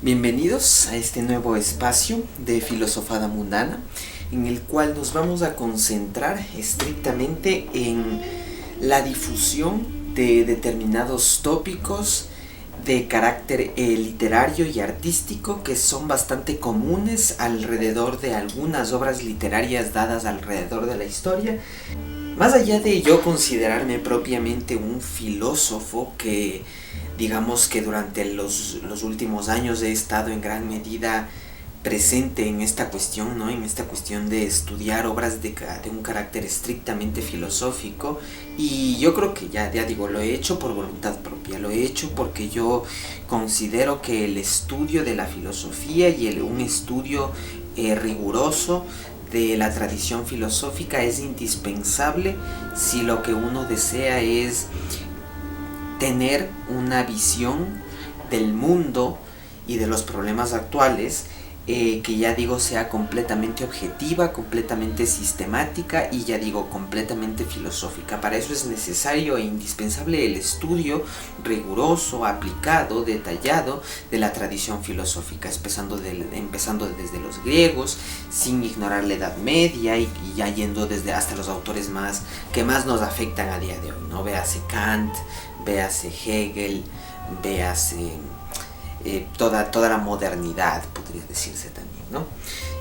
Bienvenidos a este nuevo espacio de Filosofada Mundana, en el cual nos vamos a concentrar estrictamente en la difusión de determinados tópicos de carácter literario y artístico que son bastante comunes alrededor de algunas obras literarias dadas alrededor de la historia. Más allá de yo considerarme propiamente un filósofo que digamos que durante los últimos años he estado en gran medida presente en esta cuestión, ¿no? En esta cuestión de estudiar obras de un carácter estrictamente filosófico, y yo creo que ya digo, lo he hecho por voluntad propia, lo he hecho porque yo considero que el estudio de la filosofía y un estudio riguroso de la tradición filosófica es indispensable si lo que uno desea es tener una visión del mundo y de los problemas actuales que ya digo sea completamente objetiva, completamente sistemática y ya digo completamente filosófica. Para eso es necesario e indispensable el estudio riguroso, aplicado, detallado de la tradición filosófica, empezando desde los griegos, sin ignorar la Edad Media y ya yendo desde hasta los autores que más nos afectan a día de hoy, ¿no? Véase Kant, véase Hegel, véase toda la modernidad, podría decirse también, ¿no?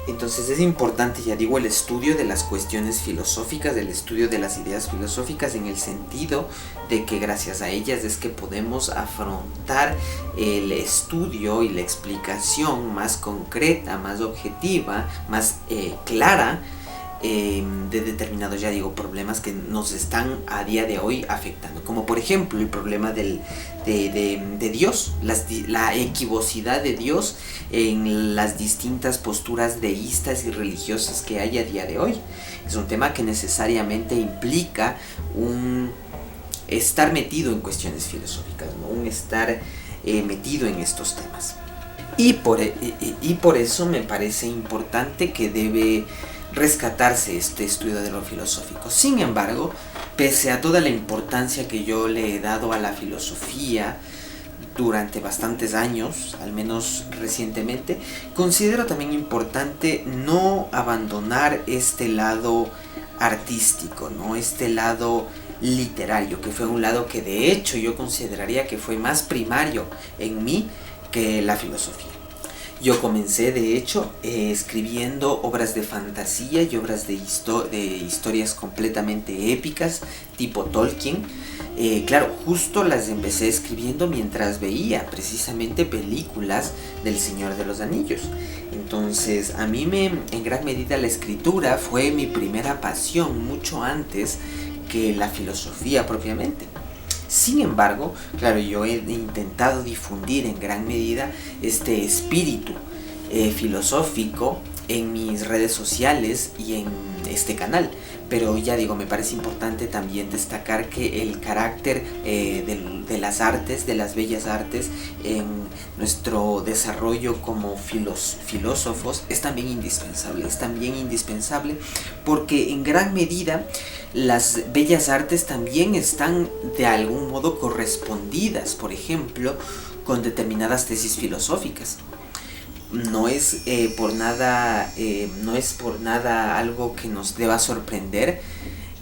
Entonces es importante, ya digo, el estudio de las cuestiones filosóficas, el estudio de las ideas filosóficas, en el sentido de que gracias a ellas es que podemos afrontar el estudio y la explicación más concreta, más objetiva, más clara de determinados, ya digo, problemas que nos están a día de hoy afectando, como por ejemplo el problema de Dios, la equivocidad de Dios en las distintas posturas deístas y religiosas que hay a día de hoy. Es un tema que necesariamente implica un estar metido en cuestiones filosóficas, ¿no? Un estar metido en estos temas. Y por eso me parece importante que debe rescatarse este estudio de lo filosófico. Sin embargo, pese a toda la importancia que yo le he dado a la filosofía durante bastantes años, al menos recientemente, considero también importante no abandonar este lado artístico, ¿no? Este lado literario, que fue un lado que de hecho yo consideraría que fue más primario en mí que la filosofía. Yo comencé, de hecho, escribiendo obras de fantasía y obras de historias completamente épicas, tipo Tolkien. Claro, justo las empecé escribiendo mientras veía precisamente películas del Señor de los Anillos. Entonces, en gran medida la escritura fue mi primera pasión, mucho antes que la filosofía propiamente. Sin embargo, claro, yo he intentado difundir en gran medida este espíritu filosófico en mis redes sociales y en este canal. Pero ya digo, me parece importante también destacar que el carácter de las artes, de las bellas artes, en nuestro desarrollo como filósofos es también indispensable. Es también indispensable porque en gran medida las bellas artes también están de algún modo correspondidas, por ejemplo, con determinadas tesis filosóficas. No es por nada algo que nos deba sorprender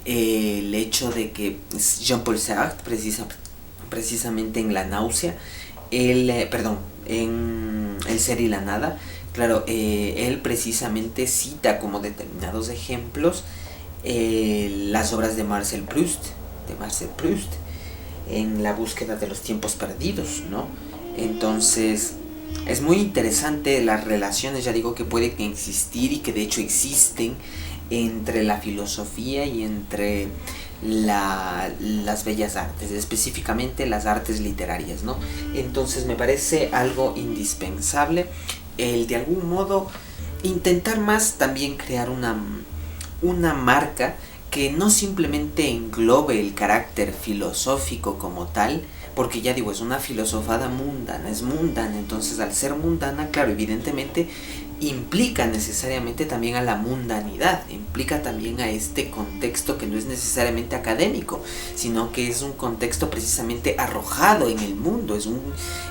el hecho de que Jean-Paul Sartre, precisamente en La náusea, en El ser y la nada, claro, él precisamente cita como determinados ejemplos las obras de Marcel Proust, en La búsqueda de los tiempos perdidos, ¿no? Entonces es muy interesante las relaciones, ya digo, que pueden existir y que de hecho existen entre la filosofía y entre las bellas artes, específicamente las artes literarias, ¿no? Entonces me parece algo indispensable el de algún modo intentar más también crear una marca que no simplemente englobe el carácter filosófico como tal, porque ya digo, es una filosofada mundana, es mundana. Entonces, al ser mundana, claro, evidentemente implica necesariamente también a la mundanidad, implica también a este contexto que no es necesariamente académico, sino que es un contexto precisamente arrojado en el mundo,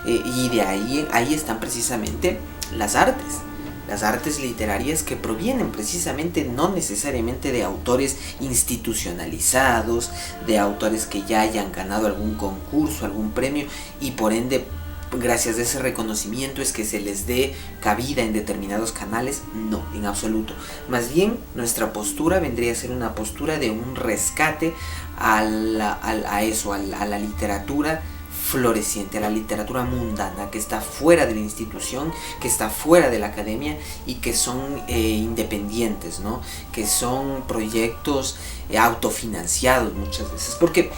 y de ahí están precisamente las artes literarias, que provienen precisamente no necesariamente de autores institucionalizados, de autores que ya hayan ganado algún concurso, algún premio, y por ende gracias a ese reconocimiento es que se les dé cabida en determinados canales. No, en absoluto. Más bien nuestra postura vendría a ser una postura de un rescate a la literatura floreciente, a la literatura mundana, que está fuera de la institución, que está fuera de la academia y que son independientes, ¿no? Que son proyectos autofinanciados muchas veces, porque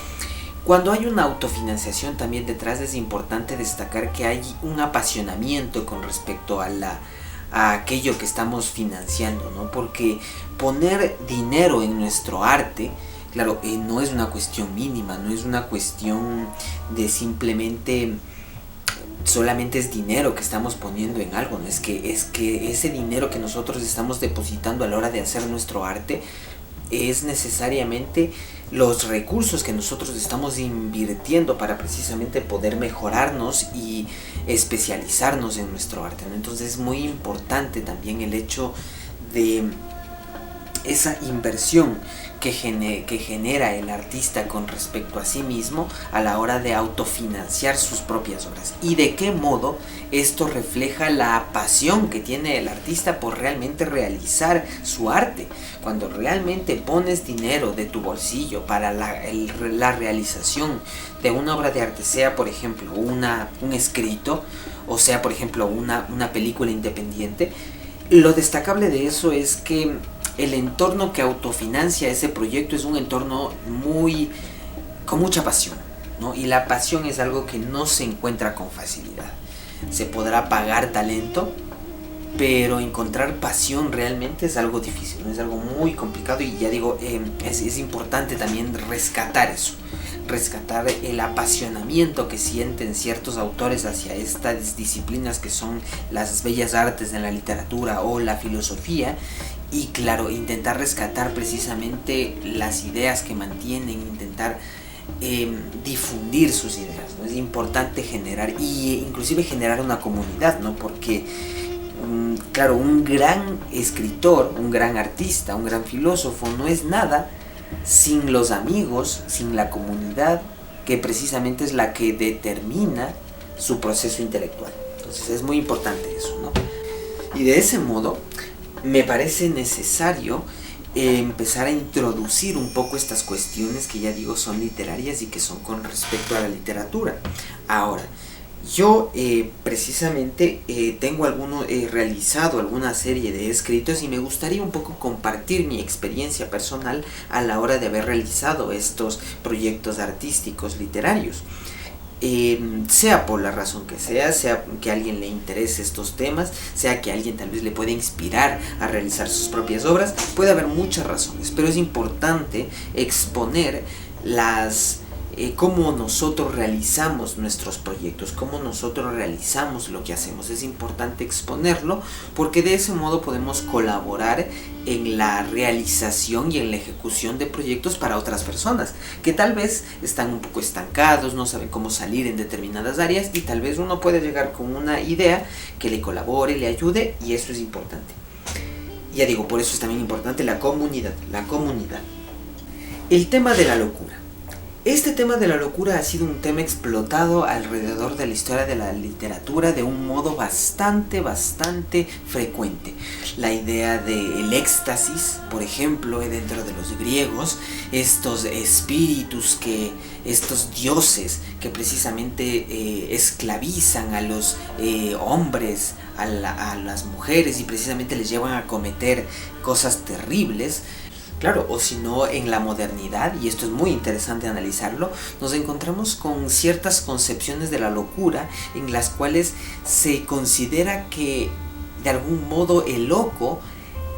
cuando hay una autofinanciación también detrás es importante destacar que hay un apasionamiento con respecto a aquello que estamos financiando, ¿no? Porque poner dinero en nuestro arte, claro, no es una cuestión mínima, no es una cuestión de solamente es dinero que estamos poniendo en algo, ¿no? Es que ese dinero que nosotros estamos depositando a la hora de hacer nuestro arte es necesariamente los recursos que nosotros estamos invirtiendo para precisamente poder mejorarnos y especializarnos en nuestro arte, ¿no? Entonces es muy importante también el hecho de esa inversión que genera el artista con respecto a sí mismo a la hora de autofinanciar sus propias obras, y de qué modo esto refleja la pasión que tiene el artista por realmente realizar su arte. Cuando realmente pones dinero de tu bolsillo para la realización de una obra de arte, sea por ejemplo un escrito, o sea por ejemplo una película independiente, lo destacable de eso es que el entorno que autofinancia ese proyecto es un entorno con mucha pasión, ¿no? Y la pasión es algo que no se encuentra con facilidad. Se podrá pagar talento, pero encontrar pasión realmente es algo difícil, ¿no? Es algo muy complicado, y ya digo, es importante también rescatar eso, rescatar el apasionamiento que sienten ciertos autores hacia estas disciplinas que son las bellas artes de la literatura o la filosofía, y claro, intentar rescatar precisamente las ideas que mantienen, intentar difundir sus ideas, ¿no? Es importante generar, y inclusive generar una comunidad, ¿no? Porque claro, un gran escritor, un gran artista, un gran filósofo no es nada sin los amigos, sin la comunidad, que precisamente es la que determina su proceso intelectual. Entonces es muy importante eso, ¿no? Y de ese modo me parece necesario empezar a introducir un poco estas cuestiones que ya digo son literarias y que son con respecto a la literatura. Ahora, yo precisamente tengo realizado alguna serie de escritos, y me gustaría un poco compartir mi experiencia personal a la hora de haber realizado estos proyectos artísticos literarios. Sea por la razón que sea que a alguien le interese estos temas, sea que a alguien tal vez le pueda inspirar a realizar sus propias obras, puede haber muchas razones, pero es importante exponer cómo nosotros realizamos nuestros proyectos, cómo nosotros realizamos lo que hacemos. Es importante exponerlo, porque de ese modo podemos colaborar en la realización y en la ejecución de proyectos para otras personas que tal vez están un poco estancados, no saben cómo salir en determinadas áreas, y tal vez uno puede llegar con una idea que le colabore, le ayude, y eso es importante. Ya digo, por eso es también importante la comunidad. El tema de la locura. Este tema de la locura ha sido un tema explotado alrededor de la historia de la literatura de un modo bastante frecuente. La idea del éxtasis, por ejemplo, dentro de los griegos, estos espíritus, estos dioses que precisamente esclavizan a los hombres, a las mujeres, y precisamente les llevan a cometer cosas terribles. Claro, o si no, en la modernidad, y esto es muy interesante analizarlo, nos encontramos con ciertas concepciones de la locura en las cuales se considera que de algún modo el loco,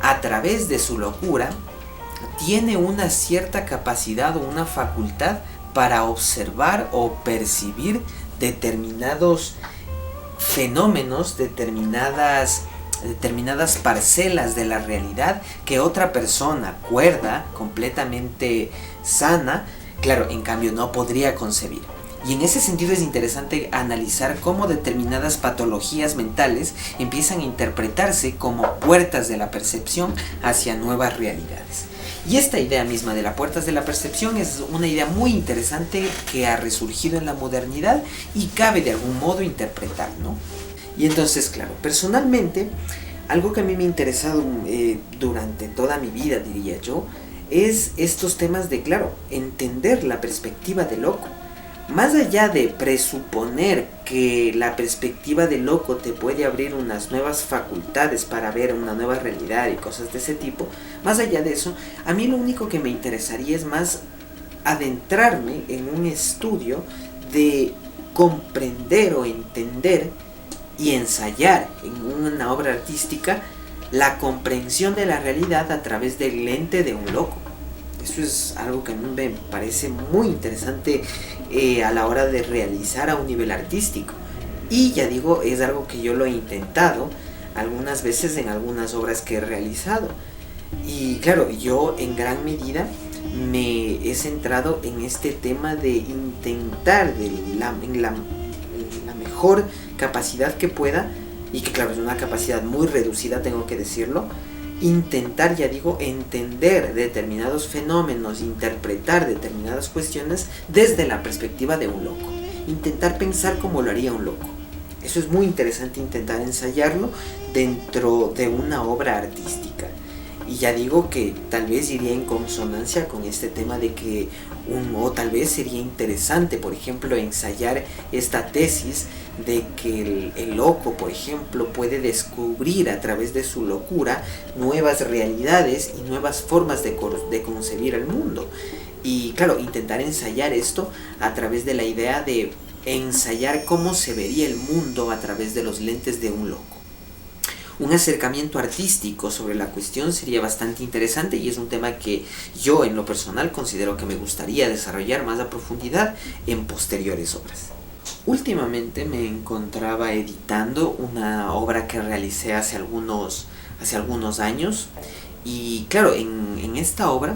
a través de su locura, tiene una cierta capacidad o una facultad para observar o percibir determinados fenómenos, determinadas determinadas parcelas de la realidad que otra persona cuerda, completamente sana, claro, en cambio no podría concebir. Y en ese sentido es interesante analizar cómo determinadas patologías mentales empiezan a interpretarse como puertas de la percepción hacia nuevas realidades. Y esta idea misma de las puertas de la percepción es una idea muy interesante que ha resurgido en la modernidad y cabe de algún modo interpretar, ¿no? Y entonces, claro, personalmente, algo que a mí me ha interesado durante toda mi vida, diría yo, es estos temas de, claro, entender la perspectiva del loco. Más allá de presuponer que la perspectiva del loco te puede abrir unas nuevas facultades para ver una nueva realidad y cosas de ese tipo, más allá de eso, a mí lo único que me interesaría es más adentrarme en un estudio de comprender o entender y ensayar en una obra artística la comprensión de la realidad a través del lente de un loco. Eso es algo que a mí me parece muy interesante a la hora de realizar a un nivel artístico. Y ya digo, es algo que yo lo he intentado algunas veces en algunas obras que he realizado. Y claro, yo en gran medida me he centrado en este tema de intentar en la mejor capacidad que pueda, y que claro, es una capacidad muy reducida, tengo que decirlo, intentar, ya digo, entender determinados fenómenos, interpretar determinadas cuestiones desde la perspectiva de un loco. Intentar pensar como lo haría un loco. Eso es muy interesante, intentar ensayarlo dentro de una obra artística. Y ya digo que tal vez iría en consonancia con este tema de que o tal vez sería interesante, por ejemplo, ensayar esta tesis de que el loco, por ejemplo, puede descubrir a través de su locura nuevas realidades y nuevas formas de concebir el mundo. Y claro, intentar ensayar esto a través de la idea de ensayar cómo se vería el mundo a través de los lentes de un loco. Un acercamiento artístico sobre la cuestión sería bastante interesante y es un tema que yo en lo personal considero que me gustaría desarrollar más a profundidad en posteriores obras. Últimamente me encontraba editando una obra que realicé hace algunos años y claro, en esta obra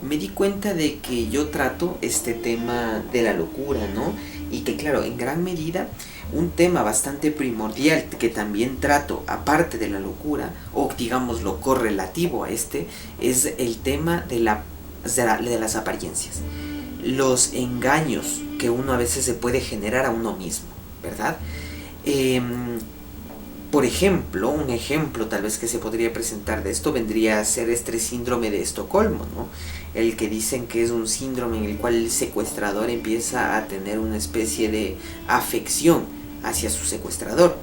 me di cuenta de que yo trato este tema de la locura, ¿no? Y que claro, en gran medida un tema bastante primordial que también trato aparte de la locura, o digamos lo correlativo a este, es el tema de las apariencias, los engaños que uno a veces se puede generar a uno mismo, ¿verdad? Por ejemplo, un ejemplo tal vez que se podría presentar de esto vendría a ser este síndrome de Estocolmo, ¿no? El que dicen que es un síndrome en el cual el secuestrador empieza a tener una especie de afección hacia su secuestrador.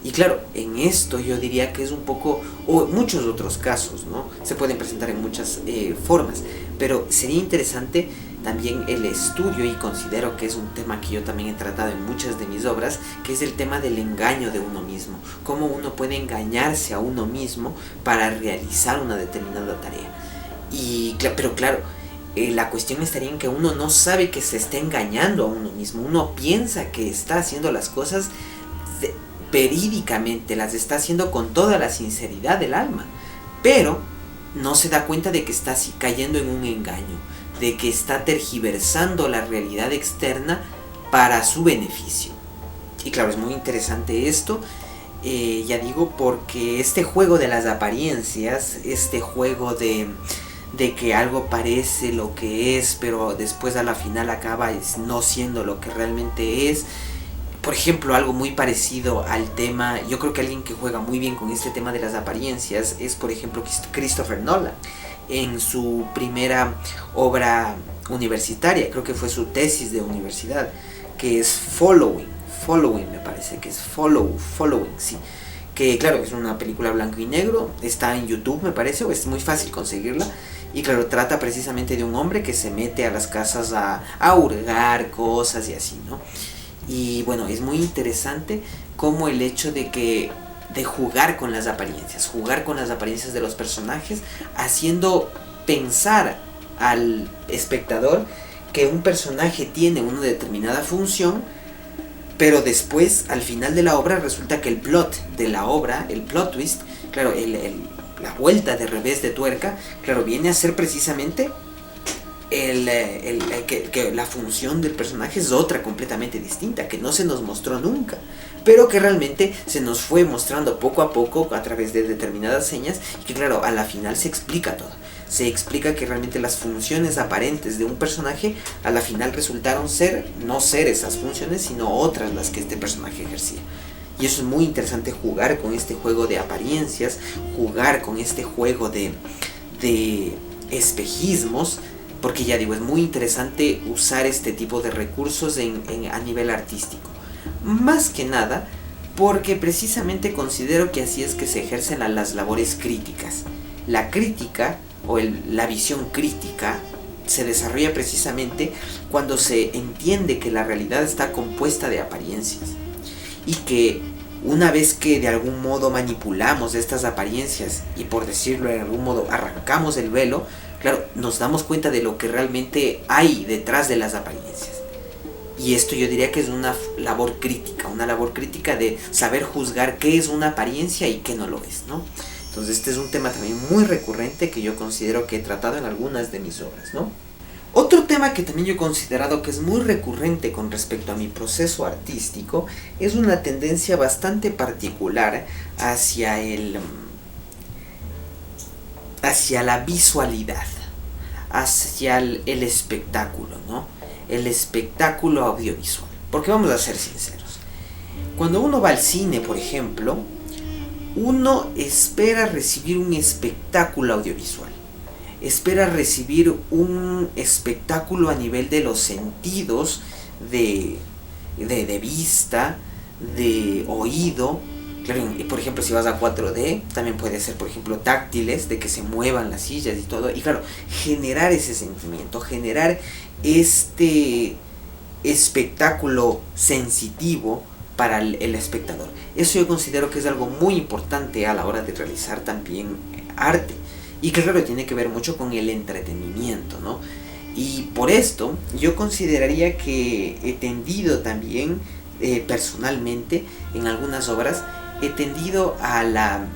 Y claro, en esto yo diría que es un poco, o muchos otros casos, ¿no? Se pueden presentar en muchas formas, pero sería interesante también el estudio, y considero que es un tema que yo también he tratado en muchas de mis obras, que es el tema del engaño de uno mismo. Cómo uno puede engañarse a uno mismo para realizar una determinada tarea. Pero claro, la cuestión estaría en que uno no sabe que se está engañando a uno mismo. Uno piensa que está haciendo las cosas verídicamente, las está haciendo con toda la sinceridad del alma, pero no se da cuenta de que está cayendo en un engaño, de que está tergiversando la realidad externa para su beneficio. Y claro, es muy interesante esto, ya digo, porque este juego de las apariencias, este juego de que algo parece lo que es, pero después a la final acaba no siendo lo que realmente es. Por ejemplo, algo muy parecido al tema, yo creo que alguien que juega muy bien con este tema de las apariencias es, por ejemplo, Christopher Nolan. En su primera obra universitaria, creo que fue su tesis de universidad, que es Following, me parece que es Following, sí. Que claro, es una película blanco y negro, está en YouTube me parece, o es muy fácil conseguirla. Y claro, trata precisamente de un hombre que se mete a las casas a hurgar cosas y así, ¿no? Y bueno, es muy interesante como el hecho de jugar con las apariencias de los personajes, haciendo pensar al espectador que un personaje tiene una determinada función, pero después, al final de la obra, resulta que el plot de la obra, el plot twist, claro, la vuelta de revés de tuerca, claro, viene a ser precisamente que la función del personaje es otra completamente distinta, que no se nos mostró nunca, pero que realmente se nos fue mostrando poco a poco a través de determinadas señas, y que claro, a la final se explica todo. Se explica que realmente las funciones aparentes de un personaje a la final resultaron no ser esas funciones, sino otras las que este personaje ejercía. Y eso es muy interesante, jugar con este juego de apariencias, jugar con este juego de espejismos, porque ya digo, es muy interesante usar este tipo de recursos a nivel artístico. Más que nada porque precisamente considero que así es que se ejercen las labores críticas. La crítica o la visión crítica se desarrolla precisamente cuando se entiende que la realidad está compuesta de apariencias, y que una vez que de algún modo manipulamos estas apariencias y, por decirlo de algún modo, arrancamos el velo, claro, nos damos cuenta de lo que realmente hay detrás de las apariencias. Y esto yo diría que es una labor crítica de saber juzgar qué es una apariencia y qué no lo es, ¿no? Entonces este es un tema también muy recurrente que yo considero que he tratado en algunas de mis obras, ¿no? Otro tema que también yo he considerado que es muy recurrente con respecto a mi proceso artístico es una tendencia bastante particular hacia la visualidad, hacia el espectáculo, ¿no? El espectáculo audiovisual. Porque vamos a ser sinceros, cuando uno va al cine, por ejemplo, uno espera recibir un espectáculo audiovisual. Espera recibir un espectáculo a nivel de los sentidos, de vista, de oído. Claro, por ejemplo, si vas a 4D, también puede ser, por ejemplo, táctiles, de que se muevan las sillas y todo. Y claro, generar ese sentimiento, generar este espectáculo sensitivo para el espectador. Eso yo considero que es algo muy importante a la hora de realizar también arte. Y que claro, tiene que ver mucho con el entretenimiento, ¿no? Y por esto yo consideraría que he tendido también, personalmente, en algunas obras, he tendido a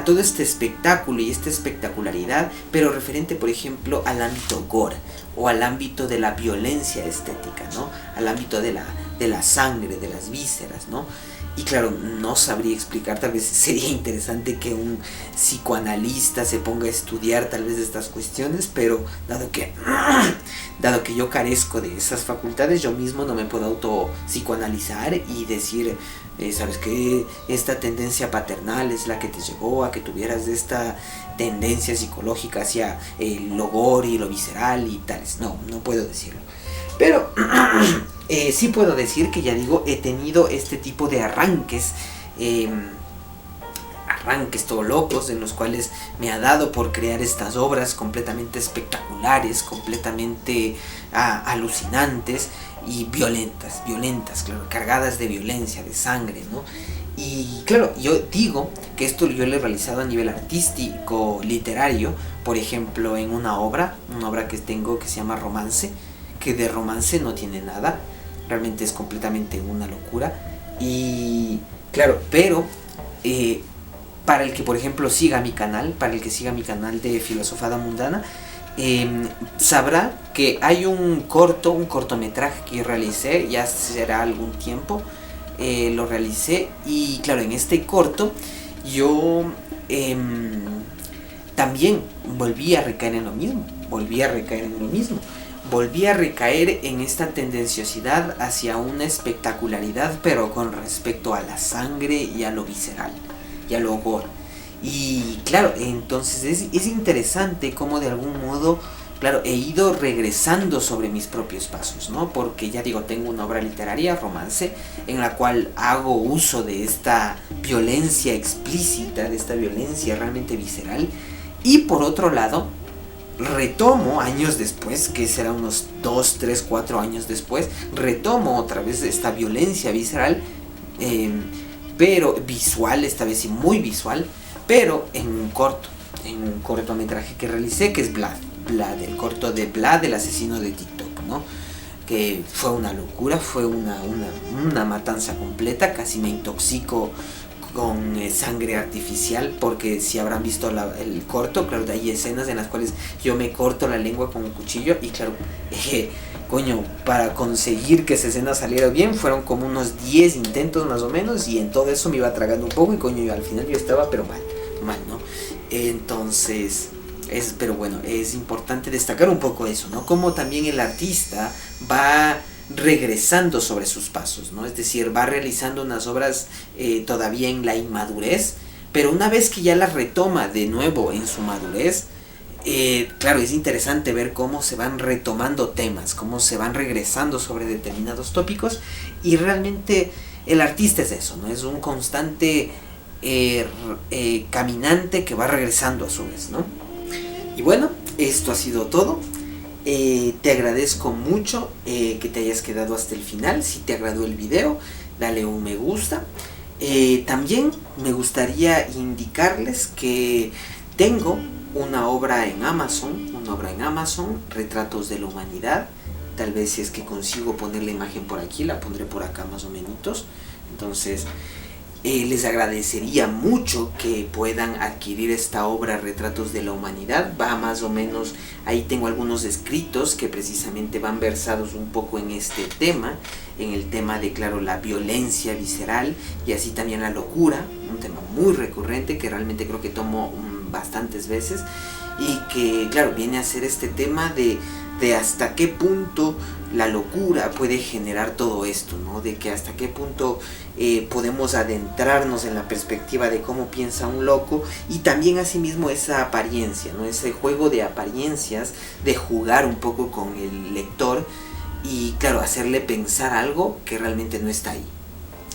todo este espectáculo y esta espectacularidad, pero referente, por ejemplo, al ámbito gore, o al ámbito de la violencia estética, ¿no? Al ámbito de la sangre, de las vísceras, ¿no? Y claro, no sabría explicar, tal vez sería interesante que un psicoanalista se ponga a estudiar tal vez estas cuestiones, pero dado que yo carezco de esas facultades, yo mismo no me puedo auto-psicoanalizar y decir, ¿sabes qué? Esta tendencia paternal es la que te llevó a que tuvieras esta tendencia psicológica hacia lo gore y lo visceral y tales. No puedo decirlo. Pero sí puedo decir que, ya digo, he tenido este tipo de arranques todo locos, en los cuales me ha dado por crear estas obras completamente espectaculares, completamente alucinantes y violentas, claro, cargadas de violencia, de sangre, ¿no? Y claro, yo digo que esto yo lo he realizado a nivel artístico, literario, por ejemplo, en una obra que tengo que se llama Romance, que de romance no tiene nada, realmente es completamente una locura. Y claro, pero para el que, por ejemplo, siga mi canal, de Filosofada Mundana, sabrá que hay un cortometraje que yo realicé, ya será algún tiempo, lo realicé, y claro, en este corto yo también volví a recaer en lo mismo, volví a recaer en esta tendenciosidad hacia una espectacularidad, pero con respecto a la sangre y a lo visceral y a lo gore. Y claro, entonces es interesante cómo de algún modo, claro, he ido regresando sobre mis propios pasos, ¿no? Porque ya digo, tengo una obra literaria, Romance, en la cual hago uso de esta violencia explícita, de esta violencia realmente visceral. Y por otro lado, retomo años después, que será unos 2, 3, 4 años después, retomo otra vez esta violencia visceral, pero visual, esta vez sí muy visual, pero en un cortometraje que realicé, que es Blood, el corto de Blood, el asesino de TikTok, ¿no? que fue una locura, fue una matanza completa, casi me intoxico con sangre artificial, porque si habrán visto el corto, claro, hay escenas en las cuales yo me corto la lengua con un cuchillo y claro, coño, para conseguir que esa escena saliera bien fueron como unos 10 intentos más o menos, y en todo eso me iba tragando un poco y coño, al final yo estaba pero mal, ¿no? Entonces, pero bueno, es importante destacar un poco eso, ¿no? Como también el artista va regresando sobre sus pasos, ¿no? Es decir, va realizando unas obras todavía en la inmadurez, pero una vez que ya las retoma de nuevo en su madurez, claro, es interesante ver cómo se van retomando temas, cómo se van regresando sobre determinados tópicos, y realmente el artista es eso, ¿no? Es un constante caminante que va regresando a su vez, ¿no? Y bueno, esto ha sido todo. Te agradezco mucho que te hayas quedado hasta el final. Si te agradó el video, dale un me gusta. También me gustaría indicarles que tengo una obra en Amazon, Retratos de la Humanidad. Tal vez si es que consigo poner la imagen por aquí, la pondré por acá más o menos. Entonces, les agradecería mucho que puedan adquirir esta obra Retratos de la Humanidad. Va más o menos, ahí tengo algunos escritos que precisamente van versados un poco en este tema, en el tema de, claro, la violencia visceral y así también la locura, un tema muy recurrente que realmente creo que tomo bastantes veces, y que, claro, viene a ser este tema de hasta qué punto la locura puede generar todo esto, ¿no? De que hasta qué punto podemos adentrarnos en la perspectiva de cómo piensa un loco, y también asimismo esa apariencia, ¿no? Ese juego de apariencias, de jugar un poco con el lector y, claro, hacerle pensar algo que realmente no está ahí.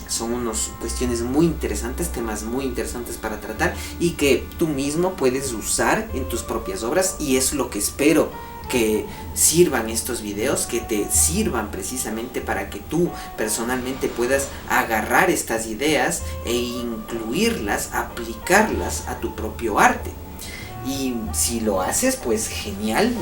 Son unas cuestiones muy interesantes, temas muy interesantes para tratar y que tú mismo puedes usar en tus propias obras, y es lo que espero que sirvan estos videos, que te sirvan precisamente para que tú personalmente puedas agarrar estas ideas e incluirlas, aplicarlas a tu propio arte. Y si lo haces, pues genial,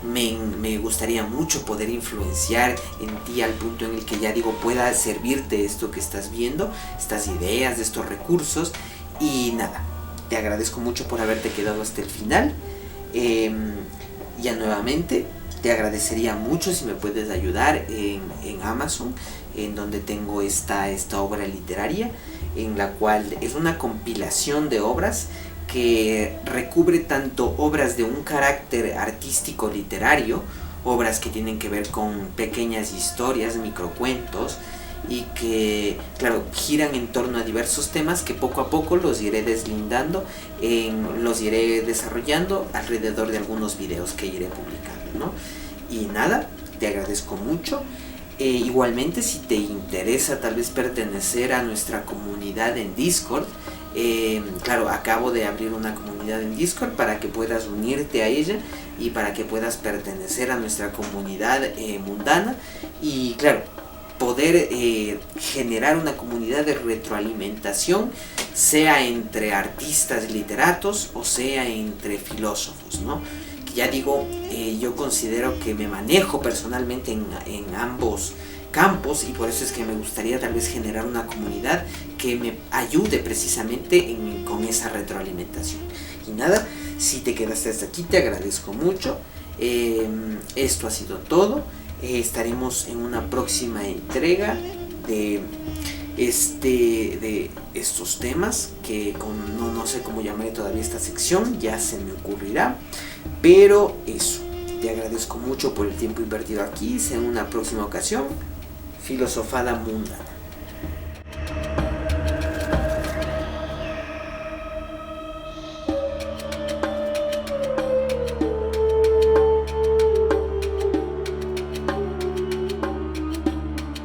me gustaría mucho poder influenciar en ti al punto en el que ya digo pueda servirte esto que estás viendo, estas ideas, de estos recursos. Y nada, te agradezco mucho por haberte quedado hasta el final. Ya nuevamente te agradecería mucho si me puedes ayudar en Amazon, en donde tengo esta obra literaria, en la cual es una compilación de obras que recubre tanto obras de un carácter artístico literario, obras que tienen que ver con pequeñas historias, microcuentos, y que, claro, giran en torno a diversos temas que poco a poco los iré deslindando, los iré desarrollando alrededor de algunos videos que iré publicando, ¿no? Y nada, te agradezco mucho. Igualmente, si te interesa tal vez pertenecer a nuestra comunidad en Discord, claro, acabo de abrir una comunidad en Discord para que puedas unirte a ella y para que puedas pertenecer a nuestra comunidad mundana, y claro, poder generar una comunidad de retroalimentación, sea entre artistas literatos o sea entre filósofos, ¿no? Ya digo, yo considero que me manejo personalmente en ambos campos, y por eso es que me gustaría tal vez generar una comunidad que me ayude precisamente con esa retroalimentación. Y nada, si te quedaste hasta aquí, te agradezco mucho. Esto ha sido todo. Estaremos en una próxima entrega de estos temas que no sé cómo llamaré todavía esta sección, ya se me ocurrirá, pero eso, te agradezco mucho por el tiempo invertido aquí. En una próxima ocasión, Filosofada Mundana.